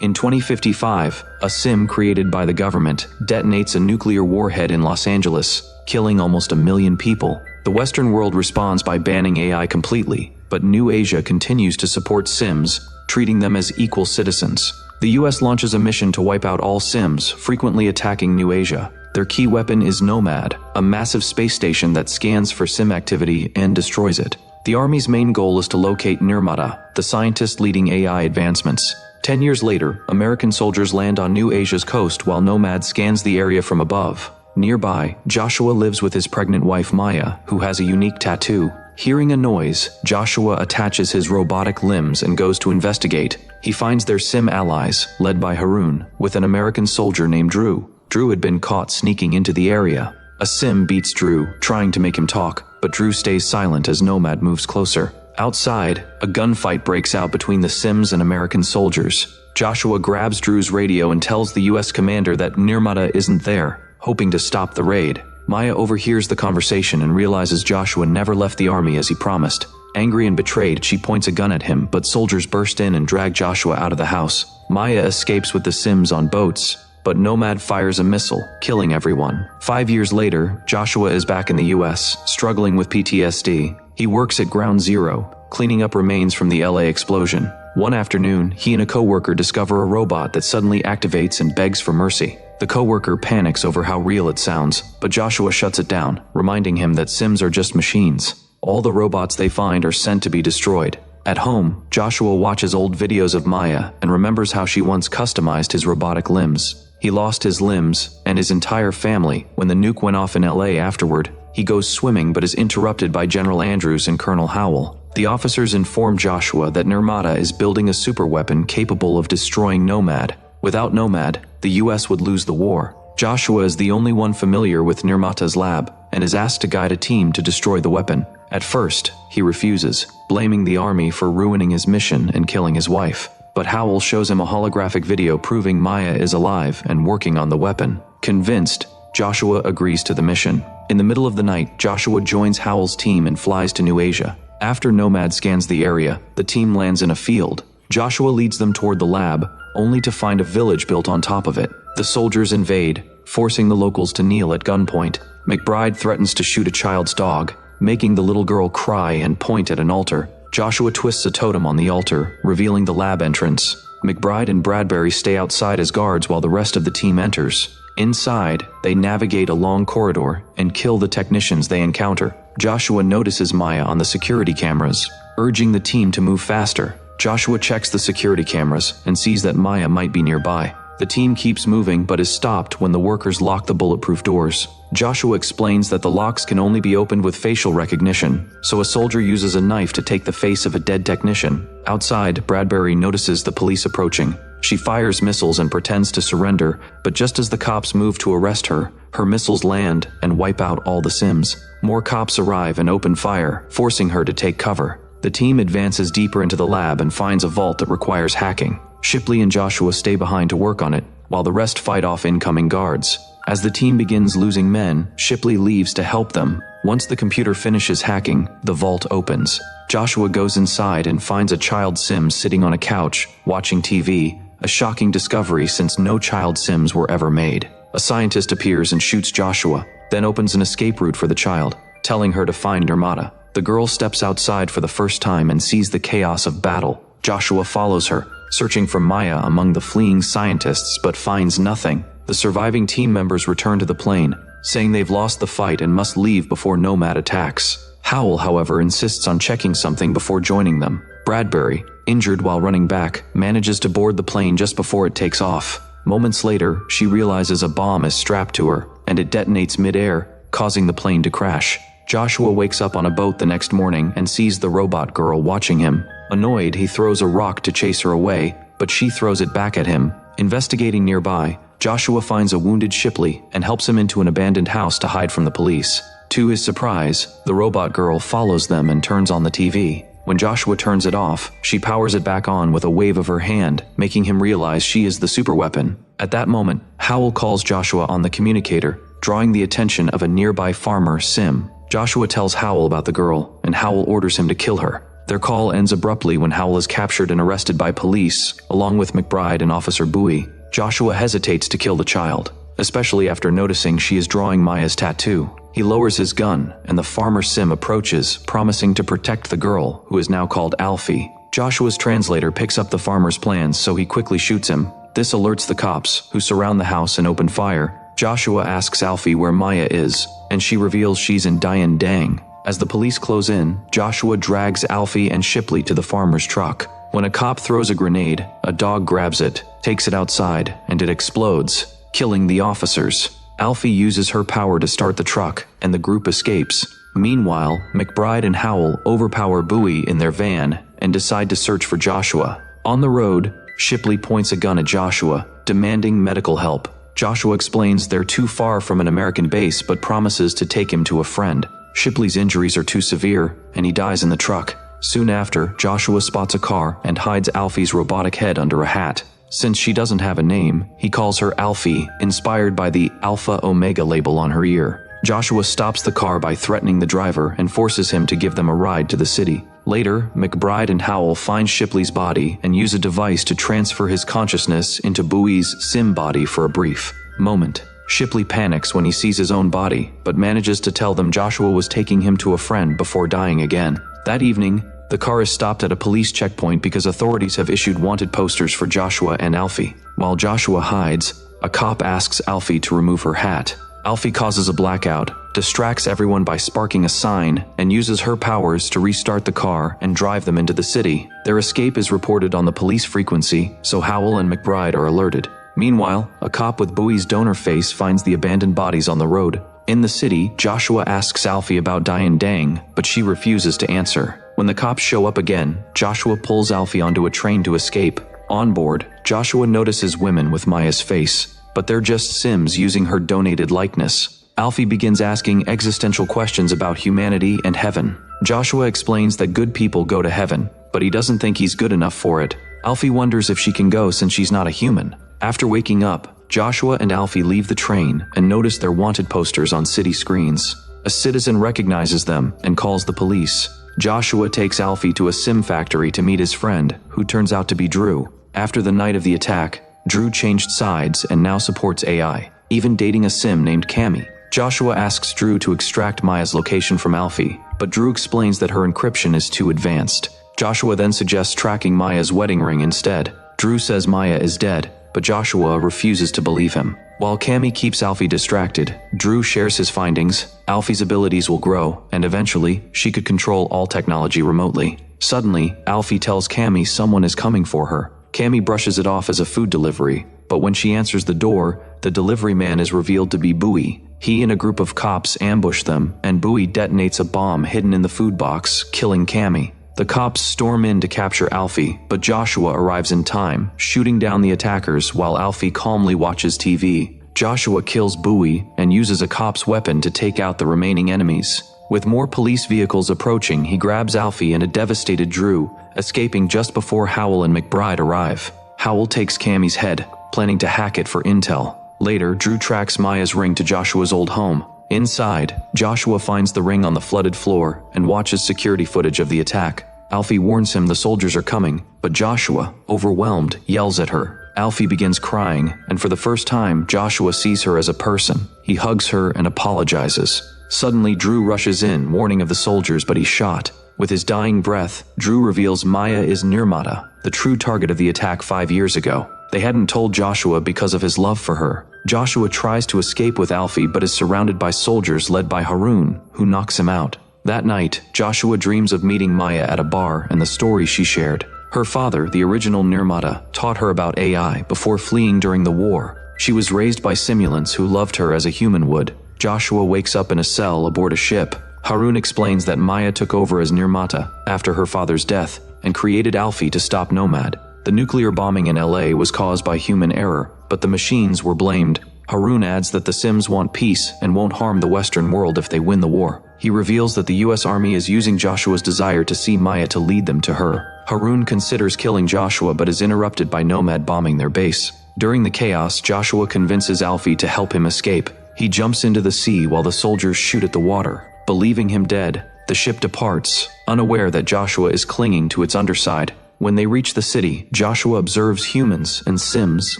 In 2055, a sim created by the government detonates a nuclear warhead in Los Angeles, killing almost 1 million people. The Western world responds by banning AI completely, but New Asia continues to support sims, treating them as equal citizens. The US launches a mission to wipe out all sims, frequently attacking New Asia. Their key weapon is Nomad, a massive space station that scans for sim activity and destroys it. The Army's main goal is to locate Nirmata, the scientist leading AI advancements. 10 years later, American soldiers land on New Asia's coast while Nomad scans the area from above. Nearby, Joshua lives with his pregnant wife Maya, who has a unique tattoo. Hearing a noise, Joshua attaches his robotic limbs and goes to investigate. He finds their sim allies, led by Haroon, with an American soldier named Drew. Drew had been caught sneaking into the area. A sim beats Drew, trying to make him talk, but Drew stays silent as Nomad moves closer. Outside, a gunfight breaks out between the Sims and American soldiers. Joshua grabs Drew's radio and tells the US commander that Nirmata isn't there, hoping to stop the raid. Maya overhears the conversation and realizes Joshua never left the army as he promised. Angry and betrayed, she points a gun at him, but soldiers burst in and drag Joshua out of the house. Maya escapes with the Sims on boats, but Nomad fires a missile, killing everyone. 5 years later, Joshua is back in the US, struggling with PTSD. He works at Ground Zero, cleaning up remains from the LA explosion. One afternoon, he and a coworker discover a robot that suddenly activates and begs for mercy. The coworker panics over how real it sounds, but Joshua shuts it down, reminding him that Sims are just machines. All the robots they find are sent to be destroyed. At home, Joshua watches old videos of Maya and remembers how she once customized his robotic limbs. He lost his limbs and his entire family when the nuke went off in LA afterward. He goes swimming but is interrupted by General Andrews and Colonel Howell. The officers inform Joshua that Nirmata is building a superweapon capable of destroying Nomad. Without Nomad, the US would lose the war. Joshua is the only one familiar with Nirmata's lab and is asked to guide a team to destroy the weapon. At first, he refuses, blaming the army for ruining his mission and killing his wife. But Howell shows him a holographic video proving Maya is alive and working on the weapon. Convinced, Joshua agrees to the mission. In the middle of the night, Joshua joins Howell's team and flies to New Asia. After Nomad scans the area, the team lands in a field. Joshua leads them toward the lab, only to find a village built on top of it. The soldiers invade, forcing the locals to kneel at gunpoint. McBride threatens to shoot a child's dog, making the little girl cry and point at an altar. Joshua twists a totem on the altar, revealing the lab entrance. McBride and Bradbury stay outside as guards while the rest of the team enters. Inside, they navigate a long corridor and kill the technicians they encounter. Joshua notices Maya on the security cameras, urging the team to move faster. Joshua checks the security cameras and sees that Maya might be nearby. The team keeps moving but is stopped when the workers lock the bulletproof doors. Joshua explains that the locks can only be opened with facial recognition, so a soldier uses a knife to take the face of a dead technician. Outside, Bradbury notices the police approaching. She fires missiles and pretends to surrender, but just as the cops move to arrest her, her missiles land and wipe out all the Sims. More cops arrive and open fire, forcing her to take cover. The team advances deeper into the lab and finds a vault that requires hacking. Shipley and Joshua stay behind to work on it, while the rest fight off incoming guards. As the team begins losing men, Shipley leaves to help them. Once the computer finishes hacking, the vault opens. Joshua goes inside and finds a child sim sitting on a couch, watching TV, a shocking discovery since no child sims were ever made. A scientist appears and shoots Joshua, then opens an escape route for the child, telling her to find Nirmata. The girl steps outside for the first time and sees the chaos of battle. Joshua follows her, searching for Maya among the fleeing scientists but finds nothing. The surviving team members return to the plane, saying they've lost the fight and must leave before Nomad attacks. Howell, however, insists on checking something before joining them. Bradbury, injured while running back, manages to board the plane just before it takes off. Moments later, she realizes a bomb is strapped to her, and it detonates mid-air, causing the plane to crash. Joshua wakes up on a boat the next morning and sees the robot girl watching him. Annoyed, he throws a rock to chase her away, but she throws it back at him. Investigating nearby, Joshua finds a wounded Shipley and helps him into an abandoned house to hide from the police. To his surprise, the robot girl follows them and turns on the TV. When Joshua turns it off, she powers it back on with a wave of her hand, making him realize she is the superweapon. At that moment, Howell calls Joshua on the communicator, drawing the attention of a nearby farmer, Sim. Joshua tells Howell about the girl, and Howell orders him to kill her. Their call ends abruptly when Howell is captured and arrested by police, along with McBride and Officer Bowie. Joshua hesitates to kill the child, especially after noticing she is drawing Maya's tattoo. He lowers his gun, and the farmer Sim approaches, promising to protect the girl, who is now called Alfie. Joshua's translator picks up the farmer's plans, so he quickly shoots him. This alerts the cops, who surround the house and open fire. Joshua asks Alfie where Maya is, and she reveals she's in Dang. As the police close in, Joshua drags Alfie and Shipley to the farmer's truck. When a cop throws a grenade, a dog grabs it, takes it outside, and it explodes, killing the officers. Alfie uses her power to start the truck, and the group escapes. Meanwhile, McBride and Howell overpower Bowie in their van and decide to search for Joshua. On the road, Shipley points a gun at Joshua, demanding medical help. Joshua explains they're too far from an American base but promises to take him to a friend. Shipley's injuries are too severe, and he dies in the truck. Soon after, Joshua spots a car and hides Alfie's robotic head under a hat. Since she doesn't have a name, he calls her Alfie, inspired by the Alpha Omega label on her ear. Joshua stops the car by threatening the driver and forces him to give them a ride to the city. Later, McBride and Howell find Shipley's body and use a device to transfer his consciousness into Bowie's Sim body for a brief moment. Shipley panics when he sees his own body, but manages to tell them Joshua was taking him to a friend before dying again. That evening, the car is stopped at a police checkpoint because authorities have issued wanted posters for Joshua and Alfie. While Joshua hides, a cop asks Alfie to remove her hat. Alfie causes a blackout, distracts everyone by sparking a sign, and uses her powers to restart the car and drive them into the city. Their escape is reported on the police frequency, so Howell and McBride are alerted. Meanwhile, a cop with Bowie's donor face finds the abandoned bodies on the road. In the city, Joshua asks Alfie about Dang, but she refuses to answer. When the cops show up again, Joshua pulls Alfie onto a train to escape. On board, Joshua notices women with Maya's face, but they're just Sims using her donated likeness. Alfie begins asking existential questions about humanity and heaven. Joshua explains that good people go to heaven, but he doesn't think he's good enough for it. Alfie wonders if she can go since she's not a human. After waking up, Joshua and Alfie leave the train and notice their wanted posters on city screens. A citizen recognizes them and calls the police. Joshua takes Alfie to a sim factory to meet his friend, who turns out to be Drew. After the night of the attack, Drew changed sides and now supports AI, even dating a sim named Cammy. Joshua asks Drew to extract Maya's location from Alfie, but Drew explains that her encryption is too advanced. Joshua then suggests tracking Maya's wedding ring instead. Drew says Maya is dead, but Joshua refuses to believe him. While Cammy keeps Alfie distracted, Drew shares his findings. Alfie's abilities will grow, and eventually, she could control all technology remotely. Suddenly, Alfie tells Cammy someone is coming for her. Cammy brushes it off as a food delivery, but when she answers the door, the delivery man is revealed to be Bowie. He and a group of cops ambush them, and Bowie detonates a bomb hidden in the food box, killing Cammy. The cops storm in to capture Alfie, but Joshua arrives in time, shooting down the attackers while Alfie calmly watches TV. Joshua kills Bowie and uses a cop's weapon to take out the remaining enemies. With more police vehicles approaching, he grabs Alfie and a devastated Drew, escaping just before Howell and McBride arrive. Howell takes Cammy's head, planning to hack it for intel. Later, Drew tracks Maya's ring to Joshua's old home. Inside, Joshua finds the ring on the flooded floor and watches security footage of the attack. Alfie warns him the soldiers are coming, but Joshua, overwhelmed, yells at her. Alfie begins crying, and for the first time, Joshua sees her as a person. He hugs her and apologizes. Suddenly, Drew rushes in, warning of the soldiers, but he's shot. With his dying breath, Drew reveals Maya is Nirmata, the true target of the attack 5 years ago. They hadn't told Joshua because of his love for her. Joshua tries to escape with Alfie but is surrounded by soldiers led by Harun, who knocks him out. That night, Joshua dreams of meeting Maya at a bar and the story she shared. Her father, the original Nirmata, taught her about AI before fleeing during the war. She was raised by simulants who loved her as a human would. Joshua wakes up in a cell aboard a ship. Harun explains that Maya took over as Nirmata after her father's death and created Alfie to stop Nomad. The nuclear bombing in LA was caused by human error, but the machines were blamed. Harun adds that the Sims want peace and won't harm the Western world if they win the war. He reveals that the US Army is using Joshua's desire to see Maya to lead them to her. Harun considers killing Joshua but is interrupted by Nomad bombing their base. During the chaos, Joshua convinces Alfie to help him escape. He jumps into the sea while the soldiers shoot at the water. Believing him dead, The ship departs, unaware that Joshua is clinging to its underside. When they reach the city, Joshua observes humans and Sims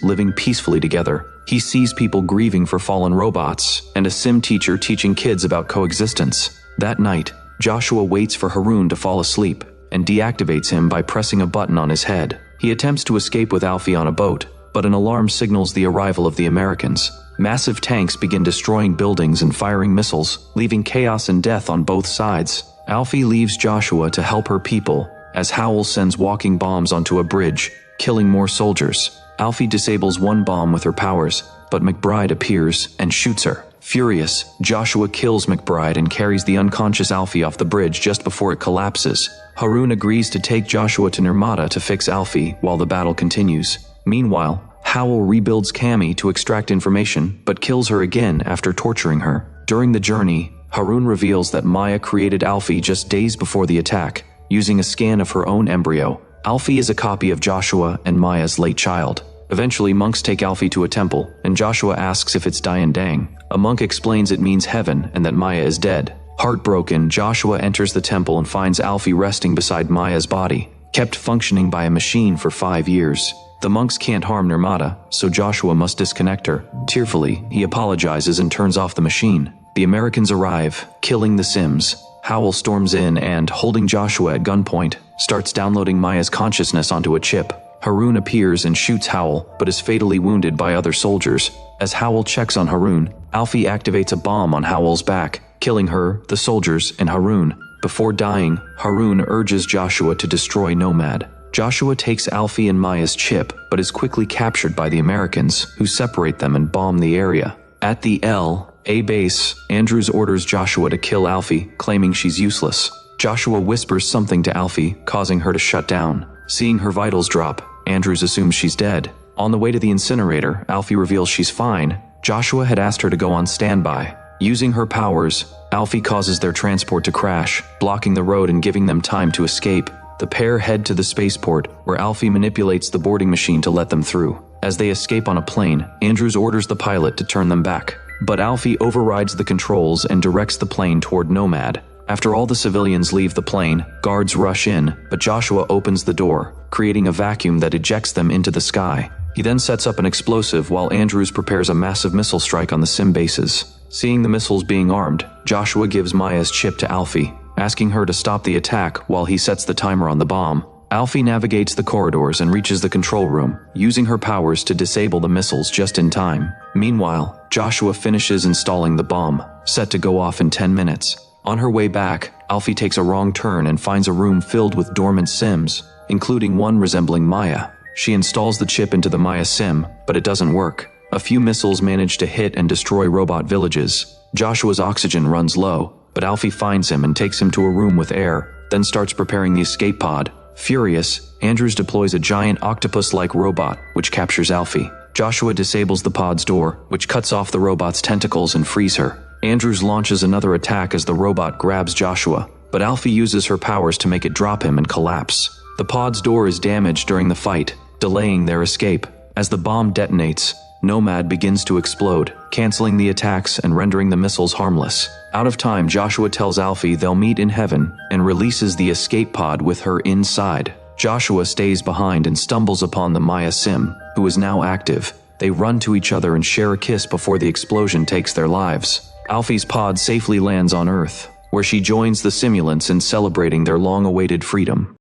living peacefully together. He sees people grieving for fallen robots, and a Sim teacher teaching kids about coexistence. That night, Joshua waits for Harun to fall asleep, and deactivates him by pressing a button on his head. He attempts to escape with Alfie on a boat, but an alarm signals the arrival of the Americans. Massive tanks begin destroying buildings and firing missiles, leaving chaos and death on both sides. Alfie leaves Joshua to help her people, as Howell sends walking bombs onto a bridge, killing more soldiers. Alfie disables one bomb with her powers, but McBride appears and shoots her. Furious, Joshua kills McBride and carries the unconscious Alfie off the bridge just before it collapses. Harun agrees to take Joshua to Nirmata to fix Alfie while the battle continues. Meanwhile, Howell rebuilds Cammy to extract information, but kills her again after torturing her. During the journey, Harun reveals that Maya created Alfie just days before the attack, using a scan of her own embryo. Alfie is a copy of Joshua and Maya's late child. Eventually, monks take Alfie to a temple, and Joshua asks if it's Dian Dang. A monk explains it means heaven and that Maya is dead. Heartbroken, Joshua enters the temple and finds Alfie resting beside Maya's body, kept functioning by a machine for 5 years. The monks can't harm Nirmata, so Joshua must disconnect her. Tearfully, he apologizes and turns off the machine. The Americans arrive, killing the Sims. Howell storms in and, holding Joshua at gunpoint, starts downloading Maya's consciousness onto a chip. Harun appears and shoots Howell, but is fatally wounded by other soldiers. As Howell checks on Harun, Alfie activates a bomb on Howell's back, killing her, the soldiers, and Harun. Before dying, Harun urges Joshua to destroy Nomad. Joshua takes Alfie and Maya's chip, but is quickly captured by the Americans, who separate them and bomb the area. At the L.A. base, Andrews orders Joshua to kill Alfie, claiming she's useless. Joshua whispers something to Alfie, causing her to shut down. Seeing her vitals drop, Andrews assumes she's dead. On the way to the incinerator, Alfie reveals she's fine. Joshua had asked her to go on standby. Using her powers, Alfie causes their transport to crash, blocking the road and giving them time to escape. The pair head to the spaceport, where Alfie manipulates the boarding machine to let them through. As they escape on a plane, Andrews orders the pilot to turn them back. But Alfie overrides the controls and directs the plane toward Nomad. After all the civilians leave the plane, guards rush in, but Joshua opens the door, creating a vacuum that ejects them into the sky. He then sets up an explosive while Andrews prepares a massive missile strike on the Sim bases. Seeing the missiles being armed, Joshua gives Maya's chip to Alfie, asking her to stop the attack while he sets the timer on the bomb. Alfie navigates the corridors and reaches the control room, using her powers to disable the missiles just in time. Meanwhile, Joshua finishes installing the bomb, set to go off in 10 minutes. On her way back, Alfie takes a wrong turn and finds a room filled with dormant Sims, including one resembling Maya. She installs the chip into the Maya Sim, but it doesn't work. A few missiles manage to hit and destroy robot villages. Joshua's oxygen runs low, but Alfie finds him and takes him to a room with air, then starts preparing the escape pod. Furious, Andrews deploys a giant octopus-like robot, which captures Alfie. Joshua disables the pod's door, which cuts off the robot's tentacles and frees her. Andrews launches another attack as the robot grabs Joshua, but Alfie uses her powers to make it drop him and collapse. The pod's door is damaged during the fight, delaying their escape. As the bomb detonates, Nomad begins to explode, canceling the attacks and rendering the missiles harmless. Out of time, Joshua tells Alfie they'll meet in heaven and releases the escape pod with her inside. Joshua stays behind and stumbles upon the Maya Sim, who is now active. They run to each other and share a kiss before the explosion takes their lives. Alfie's pod safely lands on Earth, where she joins the simulants in celebrating their long-awaited freedom.